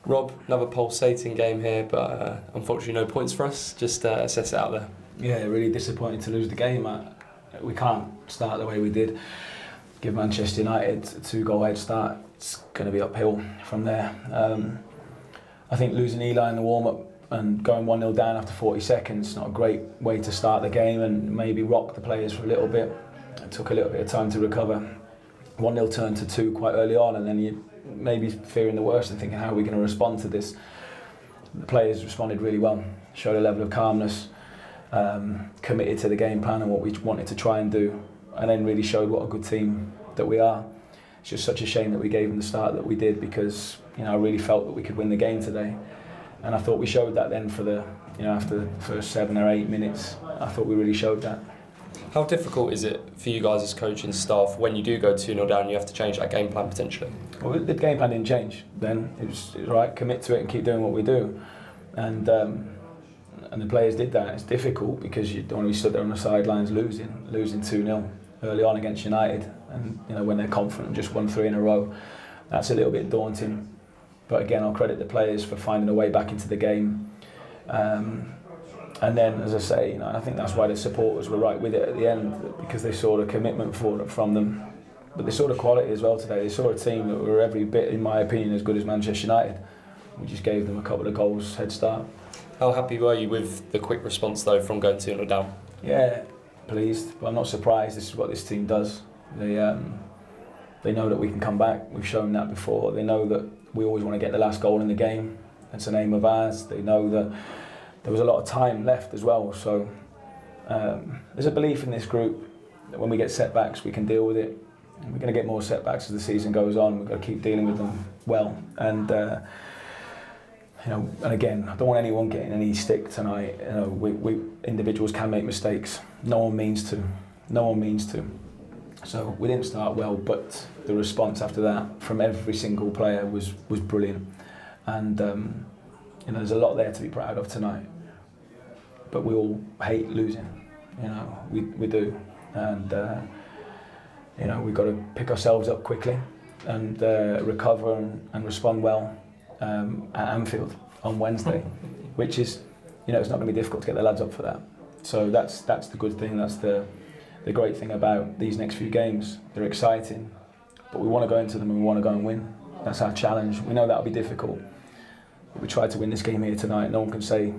Rob, another pulsating game here, but unfortunately no points for us. Just assess it out there. Yeah, really disappointing to lose the game. We can't start the way we did. Give Manchester United a 2-goal head start. It's going to be uphill from there. I think losing Eli in the warm-up and going 1-0 down after 40 seconds, not a great way to start the game, and maybe rock the players for a little bit. It took a little bit of time to recover. 1-0 turned to 2 quite early on, and then you maybe fearing the worst and thinking, how are we going to respond to this? The players responded really well, showed a level of calmness, committed to the game plan and what we wanted to try and do, and then really showed what a good team that we are. It's just such a shame that we gave them the start that we did, because I really felt that we could win the game today, and I thought we showed that then for the after the first 7 or 8 minutes. I thought we really showed that. How difficult is it for you guys as coaching staff when you do go 2-0 down and you have to change that game plan potentially? Well, the game plan didn't change then. It was right, commit to it and keep doing what we do, and the players did that. It's difficult because you don't want to be stood there on the sidelines losing 2-0 early on against United, and when they're confident and just won 3 in a row, that's a little bit daunting. But again, I'll credit the players for finding a way back into the game. And then, as I say, I think that's why the supporters were right with it at the end, because they saw the commitment from them. But they saw the quality as well today. They saw a team that were every bit, in my opinion, as good as Manchester United. We just gave them a couple of goals head start. How happy were you with the quick response though from going 2-0 down? Yeah, pleased, but I'm not surprised. This is what this team does. They know that we can come back. We've shown that before. They know that we always want to get the last goal in the game. It's an aim of ours. They know that there was a lot of time left as well. So there's a belief in this group that when we get setbacks, we can deal with it. And we're going to get more setbacks as the season goes on. We've got to keep dealing with them well. And and again, I don't want anyone getting any stick tonight. We individuals can make mistakes. No one means to. So we didn't start well, but the response after that from every single player was brilliant. And there's a lot there to be proud of tonight. But we all hate losing. We do. And we've got to pick ourselves up quickly and recover and respond well at Anfield on Wednesday, which is, it's not going to be difficult to get the lads up for that. So that's the good thing. That's the great thing about these next few games. They're exciting, but we want to go into them and we want to go and win. That's our challenge. We know that'll be difficult. But we tried to win this game here tonight. No one can say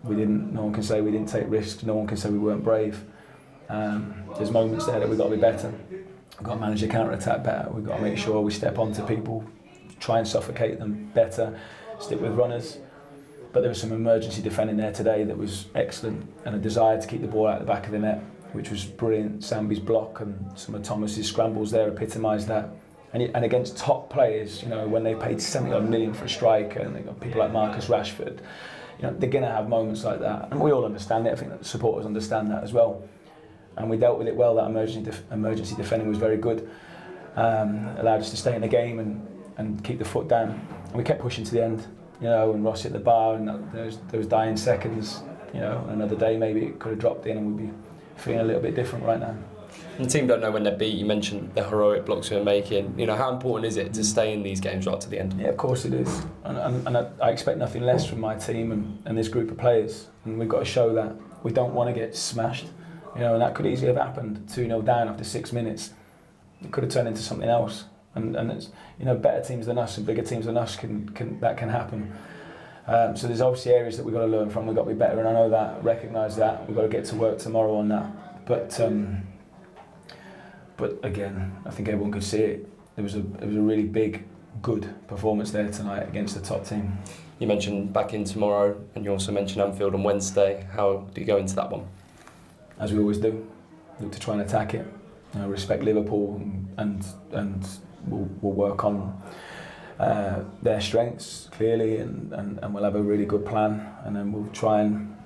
we didn't. No one can say we didn't take risks. No one can say we weren't brave. There's moments there that we've got to be better. We've got to manage the counter-attack better. We've got to make sure we step onto people, try and suffocate them better, stick with runners. But there was some emergency defending there today that was excellent, and a desire to keep the ball out the back of the net, which was brilliant. Sambi's block and some of Thomas's scrambles there epitomised that. And against top players, when they paid 70-odd million for a striker, and they've got people like Marcus Rashford, they're going to have moments like that. And we all understand it. I think that the supporters understand that as well. And we dealt with it well. That emergency defending was very good. Allowed us to stay in the game and keep the foot down. And we kept pushing to the end, and Ross hit the bar, and those dying seconds, another day maybe it could have dropped in and we'd be feeling a little bit different right now. And the team don't know when they're beat. You mentioned the heroic blocks we were making. How important is it to stay in these games right to the end? Yeah, of course it is. And I expect nothing less from my team and this group of players. And we've got to show that. We don't want to get smashed. And that could easily have happened. 2-0 down after 6 minutes. It could have turned into something else. And it's, better teams than us and bigger teams than us can happen. So there's obviously areas that we've got to learn from. We've got to be better, and I know that, recognise that. We've got to get to work tomorrow on that. But again, I think everyone could see it. It was a really big, good performance there tonight against the top team. You mentioned back in tomorrow, and you also mentioned Anfield on Wednesday. How do you go into that one? As we always do, look to try and attack it. Respect Liverpool, and we'll work on their strengths clearly, and we'll have a really good plan, and then we'll try and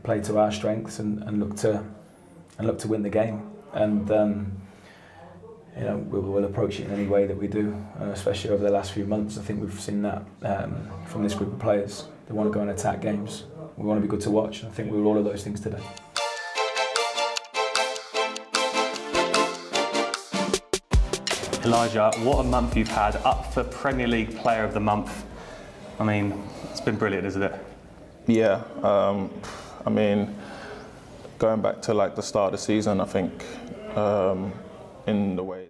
play to our strengths and look to win the game. And we'll approach it in any way that we do, especially over the last few months. I think we've seen that from this group of players. They want to go and attack games. We want to be good to watch. I think we were all of those things today. Elijah, what a month you've had, up for Premier League Player of the Month. I mean, it's been brilliant, isn't it? Yeah, I mean, going back to like the start of the season, I think in the way